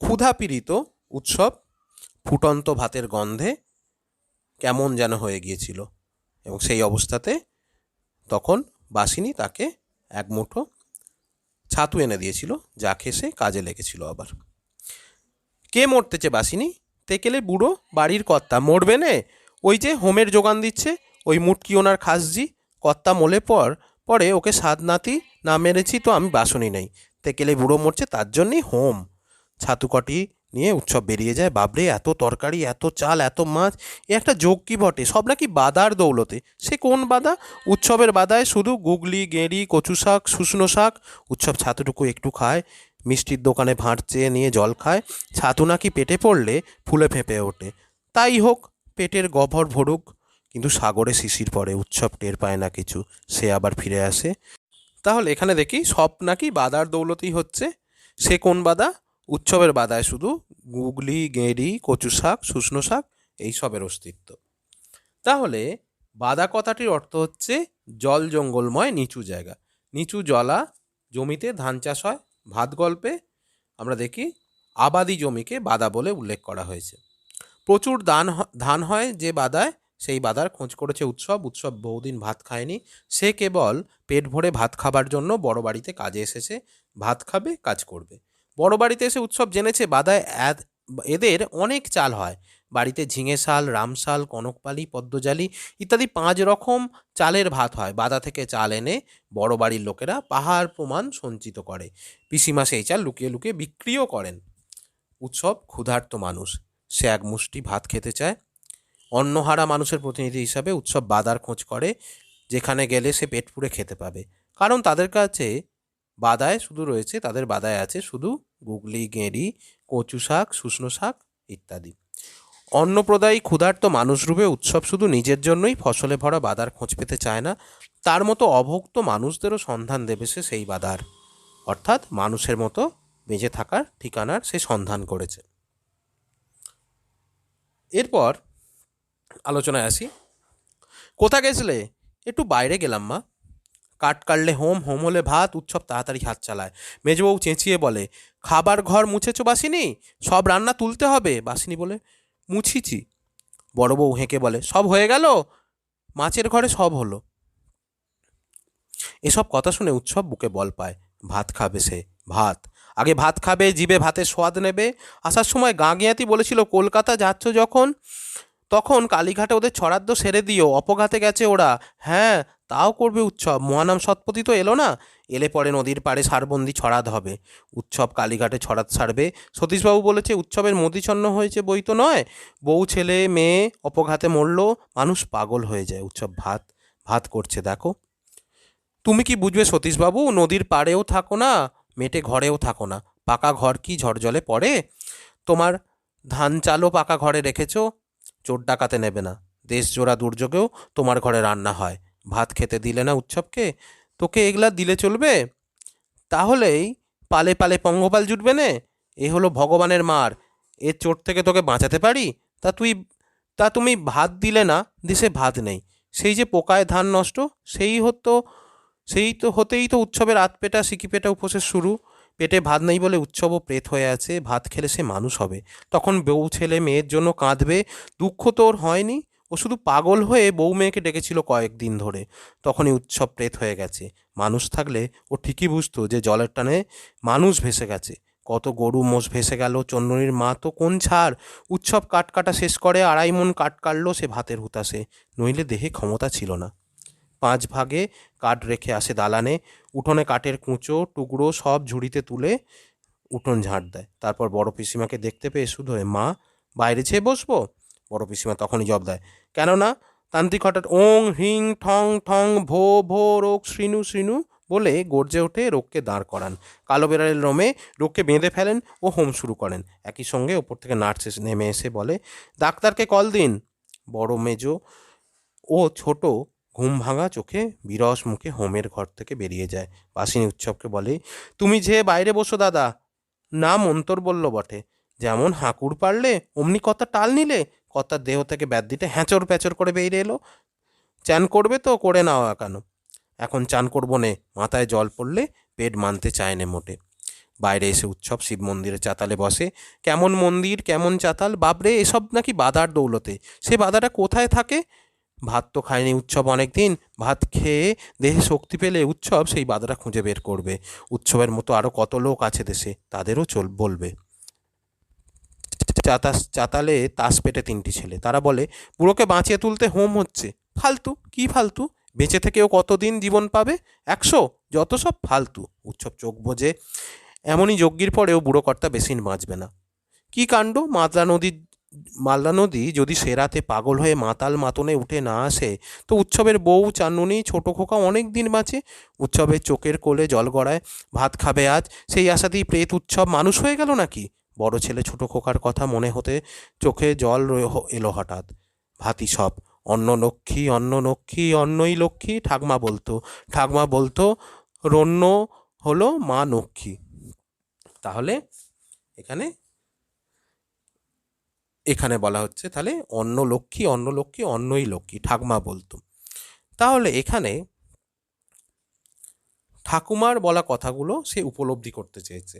ক্ষুধাপীড়িত উৎসব ফুটন্ত ভাতের গন্ধে কেমন যেন হয়ে গিয়েছিল, এবং সেই অবস্থাতে তখন বাসিনী তাকে এক মুঠো ছাতু এনে দিয়েছিল, যা খেয়ে সে কাজে লেগেছিল। আবার কে মরতেছে বাসিনী? তেকেলে বুড়ো বাড়ির কর্তা। মরবে নে? ওই যে হোমের যোগান দিচ্ছে, ওই মুটকি ওনার খাসজি। কর্তা মলে পরে ওকে সাত নাতি না মেরেছি তো আমি বাসনি নেই। তেকেলে বুড়ো মরছে, তার জন্যই হোম। ছাতুকটি নিয়ে উৎসব বেরিয়ে যায়। বাবরে, এত তরকারি, এত চাল, এত মাছ, এ একটা যোগ কি বটে! সব নাকি বাদার দৌলতে। সে কোন বাদা? উৎসবের বাদায় শুধু গুগলি, গেঁড়ি, কচু শাক, শুষ্নো শাক। উৎসব ছাতুটুকু একটু খায়, মিষ্টির দোকানে ভাঁড় চেয়ে নিয়ে জল খায়। ছাতু নাকি পেটে পড়লে ফুলে ফেঁপে ওঠে। তাই হোক, পেটের গভর ভরুক। কিন্তু সাগরে শিশির পড়ে, উৎসব টের পায় না কিছু। সে আবার ফিরে আসে। তাহলে এখানে দেখি সব নাকি বাদার দৌলতেই হচ্ছে। সে কোন বাদা? উৎসবের বাদায় শুধু গুগলি, গেঁড়ি, কচু শাক, শুষ্নো শাক, এইসবের অস্তিত্ব। তাহলে বাদা কথাটির অর্থ হচ্ছে জল জঙ্গলময় নিচু জায়গা। নিচু জলা জমিতে ধান চাষ হয়। ভাত গল্পে আমরা দেখি আবাদি জমিকে বাদা বলে উল্লেখ করা হয়েছে। প্রচুর ধান হয় যে বাদায়, সেই বাদার খোঁজ করেছে উৎসব। উৎসব বহুদিন ভাত খায়নি। সে কেবল পেট ভরে ভাত খাবার জন্য বড় বাড়িতে কাজে এসেছে। ভাত খাবে, কাজ করবে। বড় বাড়িতে এসে উৎসব জেনেছে বাদায় এদের অনেক চাল হয়। বাড়িতে ঝিঙে শাল, রামশাল, কনকপালি, পদ্মজালি ইত্যাদি 5 রকম চালের ভাত হয়। বাদা থেকে চাল এনে বড় বাড়ির লোকেরা পাহাড় প্রমাণ সঞ্চিত করে। পিসিমা সেই চাল লুকিয়ে লুকিয়ে বিক্রিও করেন। উৎসব ক্ষুধার্ত মানুষ, সে এক মুষ্টি ভাত খেতে চায়। অন্নহারা মানুষের প্রতিনিধি হিসাবে উৎসব বাদার খোঁজ করে, যেখানে গেলে সে পেট পুড়ে খেতে পাবে। কারণ তাদের কাছে বাদায় শুধু রয়েছে, তাদের বাদায় আছে শুধু গুগলি, গেঁড়ি, কচু শাক, শুষ্নো শাক ইত্যাদি। অন্নপ্রদায়ী ক্ষুধার্ত মানুষরূপে উৎসব শুধু নিজের জন্যই ফসলে ভরা বাদার খোঁজ পেতে চায় না, তার মতো অভুক্ত মানুষদেরও সন্ধান দেবে সে সেই বাদার। অর্থাৎ মানুষের মতো বেঁচে থাকার ঠিকানার সে সন্ধান করেছে। এরপর আলোচনায় আসি। কোথা গেছিলে? একটু বাইরে গেলাম মা। কাঠ কাটলে হোম, হোম হলে ভাত। উৎসব তাড়াতাড়ি হাত চালায়। মেজবউ চেঁচিয়ে বলে, খাবার ঘর মুছেছো বাসিনী? সব রান্না তুলতে হবে। বাসিনী বলে, মুছিছি। বড় বউ হেঁকে বলে, সব হয়ে গেল? মাছের ঘরে সব হলো। এসব কথা শুনে উৎসব বুকে বল পায়। ভাত খাবে সে, ভাত। আগে ভাত খাবে, জিভে ভাতের স্বাদ নেবে। আসার সময় গাঁগিয়াতি বলেছিল, কলকাতা যাচ্ছ যখন তখন কালীঘাটে ওদের ছড়াদ্দ সেরে দিও, অপঘাতে গেছে ওরা। হ্যাঁ, তাও করবে উৎসব। মহানাম সৎপতি তো এলো না, এলে পরে নদীর পাড়ে সারবন্দি ছড়াদ হবে। উৎসব কালীঘাটে ছড়াদ সারবে। সতীশবাবু বলেছে উৎসবের মদিছন্ন হয়েছে বই তো নয়। বউ, ছেলে, মেয়ে অপঘাতে মরল, মানুষ পাগল হয়ে যায়। উৎসব ভাত ভাত করছে দেখো। তুমি কি বুঝবে সতীশবাবু? নদীর পাড়েও থাকো না, মেটে ঘরেও থাকো না। পাকা ঘর কি ঝড় জলে পড়ে? তোমার ধান চালও পাকা ঘরে রেখেছ। চোর ডাকাতে নেবে না। দেশজোড়া দুর্যোগেও তোমার ঘরে রান্না হয়। ভাত খেতে দিলে না উৎসবকে, তোকে এগুলা দিলে চলবে? তাহলেই পালে পালে পঙ্গপাল জুটবে নে। এ হলো ভগবানের মার। এর চোট থেকে তোকে বাঁচাতে পারি? তা তুই তা তুমি ভাত দিলে না, দেশে ভাত নেই। সেই যে পোকায় ধান নষ্ট, হতেই তো উৎসবের আধপেটা সিকিপেটা উপোসের শুরু। পেটে ভাত নেই বলে উৎসবও প্রেত হয়ে আছে। ভাত খেলে সে মানুষ হবে। তখন বউ, ছেলে, মেয়ের জন্য কাঁদবে। দুঃখ তো ওর হয়নি, ও শুধু পাগল হয়ে বউ মেয়েকে ডেকেছিল কয়েকদিন ধরে। তখনই উৎসব প্রেত হয়ে গেছে। মানুষ থাকলে ও ঠিকই বুঝতো যে জলের টানে মানুষ ভেসে গেছে। কত গরু মোষ ভেসে গেল, চন্দ্রনীর মা তো কোন ছাড়। উৎসব কাঠ কাটা শেষ করে 2.5 মণ কাঠ কাটল সে ভাতের হুতাশে, নইলে দেহে ক্ষমতা ছিল না। 5 ভাগে কাঠ রেখে আসে দালানে। উঠোনে কাঠের কুঁচো টুকরো সব ঝুড়িতে তুলে উঠোন ঝাঁট দেয়। তারপর বড় পিসিমাকে দেখতে পেয়ে শুধু মা, বাইরে চেয়ে বসবো? বড় পিসিমা তখনই জব দেয়, কেন না? তান্ত্রিক হঠাৎ ওং হ্রিং ঠং ঠং ভো ভো রোগ শ্রীনু শ্রীনু বলে গর্জে ওঠে। রোগকে দাঁড় করান। কালো বেড়ালের রোমে রোগকে বেঁধে ফেলেন ও হোম শুরু করেন। একই সঙ্গে ওপর থেকে নার্স নেমে এসে বলে, ডাক্তারকে কল দিন। বড় মেজো ও ছোট ঘুম ভাঙা চোখে বিরস মুখে হোমের ঘর থেকে বেরিয়ে যায়। বাসিনী উৎসবকে বলে, তুমি যে বাইরে বসো দাদা, না মন্তর বলল বটে, যেমন হাঁকুড় পারলে অমনি কর্তা টাল নিলে কর্তার দেহ থেকে ব্যাধিটা হ্যাঁচর প্যাচর করে বেরিয়ে এলো। চান করবে তো করে নাও একানো। এখন চান করবো নে, মাথায় জল পড়লে পেট মানতে চায় নে মোটে। বাইরে এসে উৎসব শিব মন্দিরে চাতালে বসে। কেমন মন্দির কেমন চাতাল, বাবরে এসব নাকি বাধার দৌলতে। সে বাধাটা কোথায় থাকে? ভাত তো খায়নি উৎসব অনেক দিন, ভাত খেয়ে দেহে শক্তি পেলে উৎসব সেই বাধাটা খুঁজে বের করবে। উৎসবের মতো আরও কত লোক আছে দেশে, তাদেরও বলবে। চাতালে তাস পেটে তিনটি ছেলে, তারা বলে বুড়োকে বাঁচিয়ে তুলতে হোম হচ্ছে। ফালতু, কি ফালতু? বেঁচে থেকেও কতদিন জীবন পাবে? 100? যত সব ফালতু। উৎসব চোখ বোঝে, এমনই যজ্ঞির পরেও বুড়ো কর্তা বেশি বাঁচবে না। কি কাণ্ড! মালদা নদী যদি সে রাতে পাগল হয়ে মাতাল মাতনে উঠে না আসে, তো উৎসবের বউ চান্নুনি ছোট খোকা অনেক দিন বাঁচে। উৎসবের চোখের কোলে জল গড়ায়, ভাত খাবে আজ, সেই আশাতেই প্রেত উৎসব মানুষ হয়ে গেল নাকি? বড় ছেলে ছোট খোকার কথা মনে হতে চোখে জল এলো হঠাৎ। ভাতি সব, অন্ন লক্ষ্মী অন্ন লক্ষ্মী অন্নই লক্ষ্মী, ঠাকমা বলতো রন্য হলো মা লক্ষ্মী। তাহলে এখানে এখানে বলা হচ্ছে তাহলে অন্ন লক্ষ্মী অন্নই লক্ষ্মী, ঠাকমা বলতো। তাহলে এখানে ঠাকুমার বলা কথাগুলো সে উপলব্ধি করতে চেয়েছে।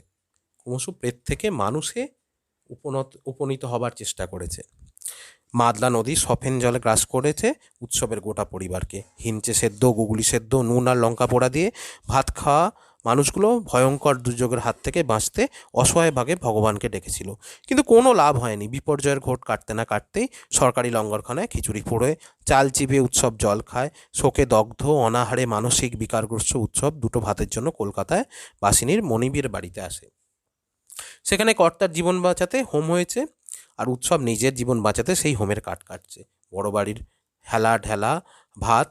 ক্রমশ প্রেত থেকে মানুষে উপনীত হবার চেষ্টা করেছে। মাদলা নদী সফেন জলে গ্রাস করেছে উৎসবের গোটা পরিবারকে। হিঞ্চে সেদ্ধ, গুগলি সেদ্ধ, নুন আর লঙ্কা পোড়া দিয়ে ভাত খাওয়া মানুষগুলো ভয়ঙ্কর দুর্যোগের হাত থেকে বাঁচতে অসহায় ভাগে ভগবানকে ডেকেছিল। কিন্তু কোনো লাভ হয়নি। বিপর্যয়ের ঘোট কাটতে না কাটতেই সরকারি লঙ্গরখানায় খিচুড়ি পোড়ে, চাল চিবিয়ে উৎসব জল খায়। শোকে দগ্ধ, অনাহারে মানসিক বিকারগ্রস্ত উৎসব দুটো ভাতের জন্য কলকাতায় বাসিনীর মনিবীর বাড়িতে আসে। সেখানে কর্তার জীবন বাঁচাতে হোম হয়েছে, আর উৎসব নিজের জীবন বাঁচাতে সেই হোমের কাঠ কাটছে। বড় বাড়ির হেলা ঢেলা ভাত,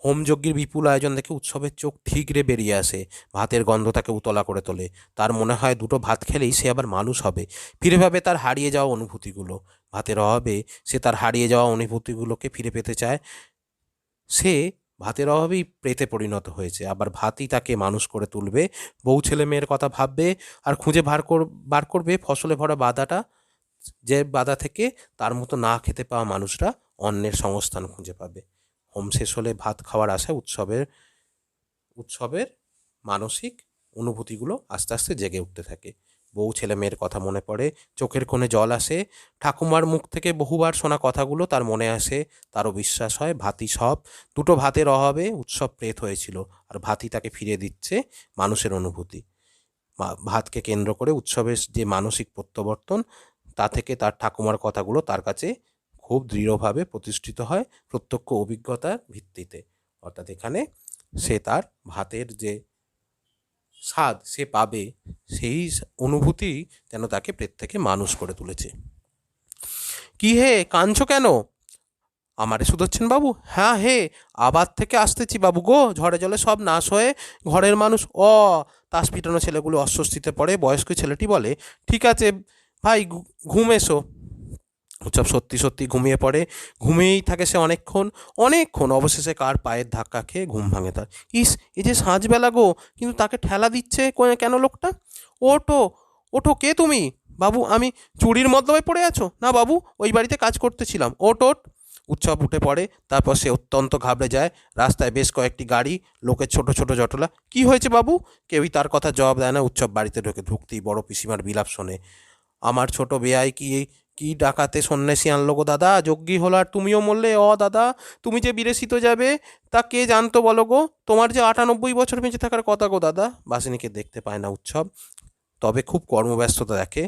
হোমযজ্ঞের বিপুল আয়োজন দেখে উৎসবের চোখ ঠিকরে বেরিয়ে আসে। ভাতের গন্ধ তাকে উতলা করে তোলে। তার মনে হয় দুটো ভাত খেলেই সে আবার মানুষ হবে। ফিরে পাবে তার হারিয়ে যাওয়া অনুভূতিগুলো। ভাতের অভাবে সে তার হারিয়ে যাওয়া অনুভূতিগুলোকে ফিরে পেতে চায়। সে ভাতের অভাবেই প্রেতে পরিণত হয়েছে, আবার ভাতই তাকে মানুষ করে তুলবে। বউ ছেলে মেয়ের কথা ভাববে, আর খুঁজে বার করবে ফসলে ভরা বাধাটা, যে বাধা থেকে তার মতো না খেতে পাওয়া মানুষরা অন্যের সংস্থান খুঁজে পাবে। হোম শেষ হলে ভাত খাওয়ার আশায় উৎসবের মানসিক অনুভূতিগুলো আস্তে আস্তে জেগে উঠতে থাকে। বউ ছেলে মেয়ের কথা মনে পড়ে, চোখের কোণে জল আসে। ঠাকুমার মুখ থেকে বহুবার শোনা কথাগুলো তার মনে আসে। তারও বিশ্বাস হয় ভাতি সব। দুটো ভাতের অভাবে উৎসব প্রেত হয়েছিল, আর ভাতি তাকে ফিরিয়ে দিচ্ছে মানুষের অনুভূতি। ভাতকে কেন্দ্র করে উৎসবের যে মানসিক প্রত্যাবর্তন, তা থেকে তার ঠাকুমার কথাগুলো তার কাছে খুব দৃঢ়ভাবে প্রতিষ্ঠিত হয় প্রত্যক্ষ অভিজ্ঞতার ভিত্তিতে। অর্থাৎ এখানে সে তার ভাতের যে স্বাদ সে পাবে, সেই অনুভূতি যেন তাকে প্রেত থেকে মানুষ করে তুলেছে। কি হে, কাঁদছো কেন? আমারে শুধোচ্ছেন বাবু? হ্যাঁ হে, আবার থেকে আসতেছি বাবু গো, ঝড়ে জলে সব নাশ হয়ে। ঘরের মানুষ তাস পিটানো ছেলেগুলো অস্বস্তিতে পড়ে। বয়স্ক ছেলেটি বলে, ঠিক আছে ভাই, ঘুম এসো। উৎসব সত্যি সত্যি ঘুমিয়ে পড়ে। ঘুমিয়েই থাকে সে অনেকক্ষণ। অবশেষে কার পায়ের ধাক্কা খেয়ে ঘুম ভাঙে তার। ইস, এই যে সাঁঝবেলা গো, কিন্তু তাকে ঠেলা দিচ্ছে কেন লোকটা? ওঠো ওঠো, কে তুমি? বাবু, আমি চুরির মতলবে পড়ে আছো? না বাবু, ওই বাড়িতে কাজ করতেছিলাম। ওঠ। উৎসব উঠে পড়ে। তারপর সে অত্যন্ত ঘাবড়ে যায়। রাস্তায় বেশ কয়েকটি গাড়ি, লোকের ছোট ছোট জটলা। কি হয়েছে বাবু? কেউই তার কথা জবাব দেয় না। উৎসব বাড়িতে ঢুকতেই বড় পিসিমার বিলাপ শোনে। আমার ছোট বেয়াই কি কি ডাকাতে সন্ন্যাসী আনলো গো দাদা, যজ্ঞী হলো আর তুমিও মরলে। দাদা, তুমি যে বিদেশিত যাবে তা কে জানতো বলো গো? তোমার যে 98 বছর বেঁচে থাকার কথা গো দাদা। বাসিনীকে দেখতে পায় না উৎসব, তবে খুব কর্মব্যস্ততা দেখে।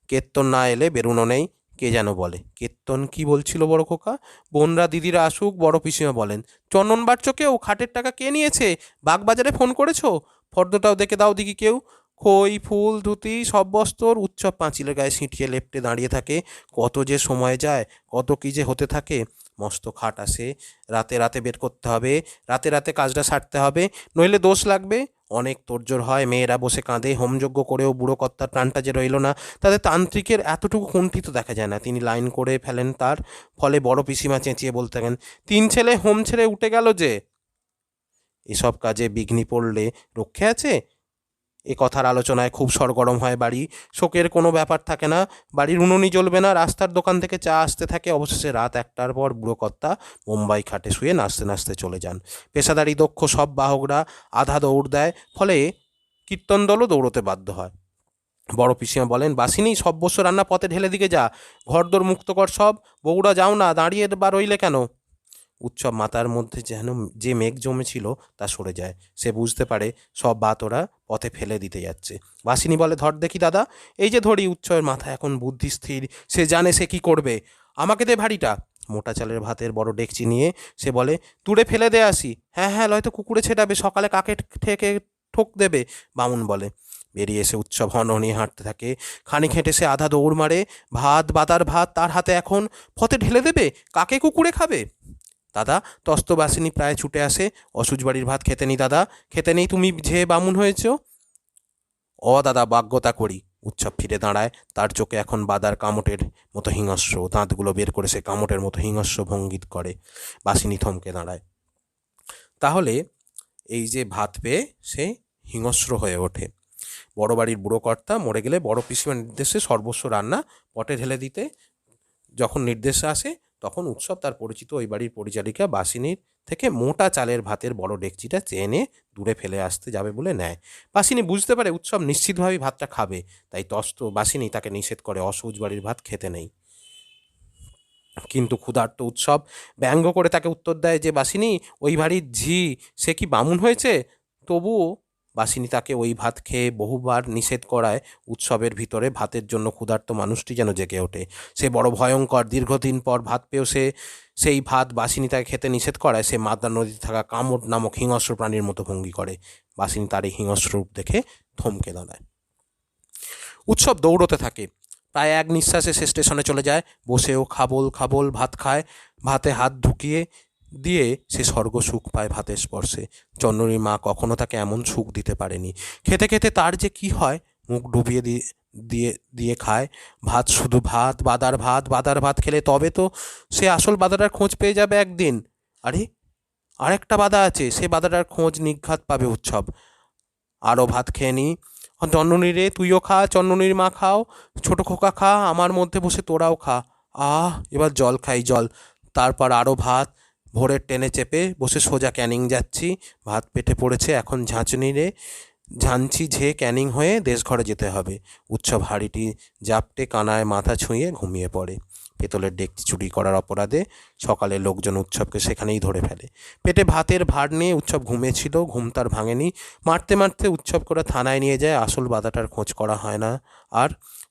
কীর্তন না এলে বেরুনো নেই। কে যেন বলে, কীর্তন কি বলছিল বড় খোকা? বোনরা দিদিরা আসুক, বড় পিসিমা বলেন। চন্দন বাড়ছ কেউ? খাটের টাকা কে নিয়েছে? বাগবাজারে ফোন করেছো? ফর্দটাও দেখে দাও দিকি কেউ। খই ফুল ধুতি সব বস্তর। উৎসব পাঁচিলের গায়ে সিঁটিয়ে লেপ্টে দাঁড়িয়ে থাকে। কত যে সময় যায়, কত কী যে হতে থাকে। মস্ত খাট আসে, রাতে রাতে বের করতে হবে, রাতে রাতে কাজটা সারতে হবে, নইলে দোষ লাগবে। অনেক তোড়জোড় হয়, মেয়েরা বসে কাঁদে। হোমযজ্ঞ করেও বুড়ো কর্তার প্রাণটা যে রইল না, তাতে তান্ত্রিকের এতটুকু কুণ্ঠিত দেখা যায় না। তিনি লাইন করে ফেলেন তার। ফলে বড় পিসিমা চেঁচিয়ে বলতে থাকেন, 3 ছেলে হোম ছেড়ে উঠে গেল যে। এসব কাজে বিঘ্নি পড়লে রক্ষে আছে? এ কথার আলোচনায় খুব সরগরম হয় বাড়ি। শোকের কোনো ব্যাপার থাকে না, বাড়ির উনুনই জ্বলবে না, রাস্তার দোকান থেকে চা আসতে থাকে। অবশেষে রাত 1টার পর বুড়ো কর্তা বোম্বাই খাটে শুয়ে নাচতে নাচতে চলে যান। পেশাদারি দক্ষ সব বাহকরা আধা দৌড় দেয়, ফলে কীর্তন দলও দৌড়তে বাধ্য হয়। বড় পিসিমা বলেন, বাসিনি সব বস্য রান্না পথে ঢেলে দিকে যা, ঘরদোর মুক্ত কর সব, বউরা যাও না, দাঁড়িয়ে বা রইলে কেন। উৎসব মাথার মধ্যে যেন যে মেঘ জমেছিল তা সরে যায়। সে বুঝতে পারে সব বাত ওরা পথে ফেলে দিতে যাচ্ছে। বাসিনী বলে, ধর দেখি দাদা। এই যে ধরি। উৎসবের মাথা এখন বুদ্ধি স্থির, সে জানে সে কি করবে। আমাকে দে ভারীটা। মোটা চালের ভাতের বড় ডেকচি নিয়ে সে বলে, তুড়ে ফেলে দে আসি। হ্যাঁ হ্যাঁ, নয়তো কুকুরে ছেটাবে, সকালে কাকে ঠেকে ঠোক দেবে। বামুন বলে। বেরিয়ে এসে উৎসব হনহনিয়ে হাঁটতে থাকে। খানিক হেঁটে সে আধা দৌড় মারে। ভাত, বাতার ভাত তার হাতে এখন, পথে ঢেলে দেবে, কাকে কুকুরে খাবে। দাদা, তস্তবাসিনী প্রায় ছুটে আসে। অসুজ বাড়ির ভাত খেতে নেই দাদা, খেতে নেই, তুমি যে বামুন হয়েছ। দাদা, বাগ্যতা করি। উৎসব ফিরে দাঁড়ায়। তার চোখে এখন বাদার কামটের মতো হিংস্র, দাঁতগুলো বের করে সে কামটের মতো হিংস্র ভঙ্গিত করে। বাসিনী থমকে দাঁড়ায়। তাহলে এই যে ভাত পেয়ে সে হিংস্র হয়ে ওঠে। বড় বাড়ির বুড়ো কর্তা মরে গেলে বড় পিসিমার নির্দেশে সর্বস্ব রান্না পটে ঢেলে দিতে যখন নির্দেশ আসে, তখন উৎসব তার পরিচিত ওই বাড়ির পরিচারিকা বাসিনীর থেকে মোটা চালের ভাতের বড় ডেকচিটা চেয়ে এনে দূরে ফেলে আসতে যাবে বলে নেয়। বাসিনী বুঝতে পারে উৎসব নিশ্চিতভাবেই ভাতটা খাবে, তাই তস্ত বাসিনী তাকে নিষেধ করে অসহজ বাড়ির ভাত খেতে নেই। কিন্তু ক্ষুধার্ত উৎসব ব্যঙ্গ করে তাকে উত্তর দেয় যে, বাসিনী, ওই বাড়ির ঝি সে কি বামুন হয়েছে? তবুও বাসিনী তাকে ওই ভাত খেয়ে বহুবার নিষেধ করায় উৎসবের ভিতরে ভাতের জন্য ক্ষুধার্ত মানুষটি যেন জেগে ওঠে। সে বড় ভয়ঙ্কর। দীর্ঘদিন পর ভাত পেয়েও সেই ভাত বাসিনী তাকে খেতে নিষেধ করায় সে মাদ্রা নদীতে থাকা কামট নামক হিংস্র প্রাণীর মতো ভঙ্গি করে। বাসিনী তার এই হিংস্র রূপ দেখে থমকে দাঁড়ায়। উৎসব দৌড়তে থাকে। প্রায় এক নিঃশ্বাসে সে স্টেশনে চলে যায়। বসেও খাবল খাবল ভাত খায়। ভাতে হাত ঢুকিয়ে দিয়ে সে স্বর্গ সুখ পায় ভাতের স্পর্শে। চন্দ্রনীর মা কখনো তাকে এমন সুখ দিতে পারেনি। খেতে খেতে তার যে কি হয়, মুখ ডুবিয়ে দিয়ে দিয়ে খায় ভাত, শুধু ভাত, বাদার ভাত। বাদার ভাত খেলে তবে তো সে আসল বাদাটার খোঁজ পেয়ে যাবে একদিন। আরে, আরেকটা বাদা আছে, সে বাদাটার খোঁজ নিঘাত পাবে উৎসব। আরও ভাত খেয়ে নি। চন্দ্রনী রে, তুইও খা, চন্দ্রনীর মা খাও, ছোটো খোকা খা, আমার মধ্যে বসে তোরাও খা। এবার জল খাই, জল। তারপর আরও ভাত। ভোরের ট্রেনে চেপে বসে সোজা ক্যানিং যাচ্ছি। ভাত পেটে পড়েছে, এখন ঝাঁচনি রে, ঝাঁঝি ঝে ক্যানিং হয়ে দেশঘরে যেতে হবে। উৎসব হাঁড়িটি জাপটে কানায় মাথা ছুঁয়ে ঘুমিয়ে পড়ে। পেতলের ডেকচি চুরি করার অপরাধে সকালে লোকজন উৎসবকে সেখানেই ধরে ফেলে। পেটে ভাতের ভার নিয়ে উৎসব ঘুমিয়েছিল, ঘুম তার ভাঙেনি। মারতে মারতে উৎসব করে থানায় নিয়ে যায়। আসল বাদাটার খোঁজ করা হয় না আর।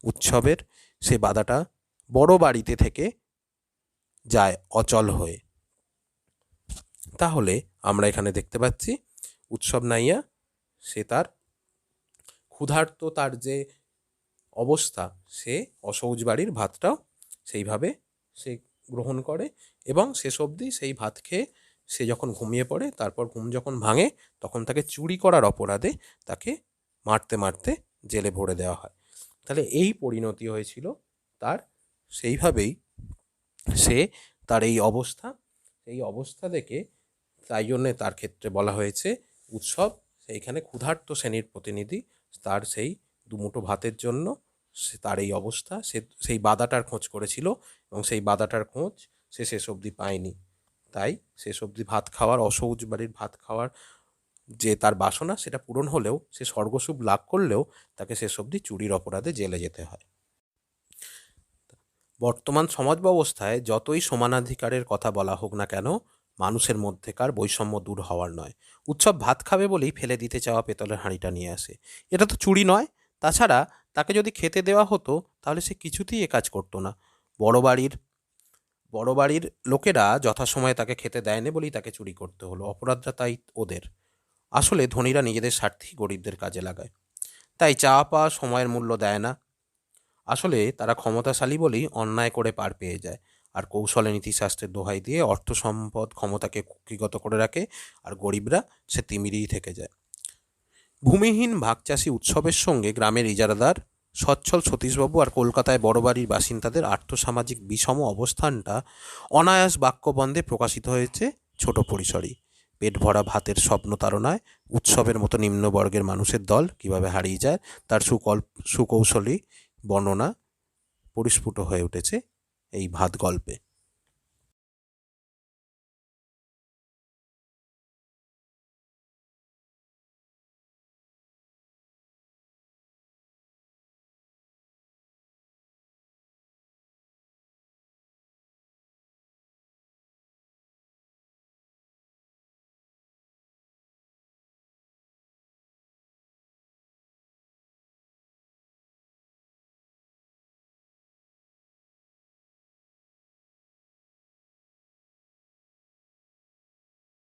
উৎসবের সে বাদাটা বড় বাড়িতে থেকে যায় অচল হয়ে। তাহলে আমরা এখানে দেখতে পাচ্ছি উৎসব নাইয়া সে তার ক্ষুধার্ত তার যে অবস্থা, সে অসহজ বাড়ির ভাতটাও সেইভাবে সে গ্রহণ করে এবং শেষ অবধি সেই ভাত খেয়ে সে যখন ঘুমিয়ে পড়ে, তারপর ঘুম যখন ভাঙে, তখন তাকে চুরি করার অপরাধে তাকে মারতে মারতে জেলে ভরে দেওয়া হয়। তাহলে এই পরিণতি হয়েছিল তার। সেইভাবেই সে তার এই অবস্থা দেখে, তাই জন্যে তার ক্ষেত্রে বলা হয়েছে উৎসব সেইখানে ক্ষুধার্ত শ্রেণীর প্রতিনিধি। তার সেই দুমুঠো ভাতের জন্য সে তার এই অবস্থা। সে সেই বাদাটার খোঁজ করেছিল এবং সেই বাদাটার খোঁজ সে শেষ অবধি পায়নি। তাই শেষ অবধি ভাত খাওয়ার, অসহজ বাড়ির ভাত খাওয়ার যে তার বাসনা, সেটা পূরণ হলেও, সে স্বর্গসুখ লাভ করলেও তাকে শেষ অবধি চুরির অপরাধে জেলে যেতে হয়। বর্তমান সমাজ ব্যবস্থায় যতই সমানাধিকারের কথা বলা হোক না কেন, মানুষের মধ্যেকার বৈষম্য দূর হওয়ার নয়। উৎসব ভাত খাবে বলেই ফেলে দিতে চাওয়া পেতলের হাঁড়িটা নিয়ে আসে। এটা তো চুরি নয়। তাছাড়া তাকে যদি খেতে দেওয়া হতো তাহলে সে কিছুতেই এ কাজ করতো না। বড় বাড়ির লোকেরা যথাসময়ে তাকে খেতে দেয়নি বলেই তাকে চুরি করতে হলো। অপরাধটা তাই ওদের। আসলে ধনীরা নিজেদের স্বার্থেই গরিবদের কাজে লাগায়, তাই চাওয়া পাওয়া সময়ের মূল্য দেয় না। আসলে তারা ক্ষমতাশালী বলেই অন্যায় করে পার পেয়ে যায়, আর কৌশলে নীতিশাস্ত্রের দোহাই দিয়ে অর্থ সম্পদ ক্ষমতাকে কুক্ষিগত করে রাখে, আর গরিবরা সে তিমিরেই থেকে যায়। ভূমিহীন ভাগচাষী উৎসবের সঙ্গে গ্রামের ইজারাদার সচ্ছল সতীশবাবু আর কলকাতায় বড় বাড়ির বাসিন্দাদের আর্থসামাজিক বিষম অবস্থানটা অনায়াস বাক্যবন্ধে প্রকাশিত হয়েছে ছোট পরিসরেই। পেট ভরা ভাতের স্বপ্ন তাড়নায় উৎসবের মতো নিম্নবর্গের মানুষের দল কিভাবে হারিয়ে যায় তার সুকৌশলী বর্ণনা পরিস্ফুট হয়ে উঠেছে এই ভাত গল্পে।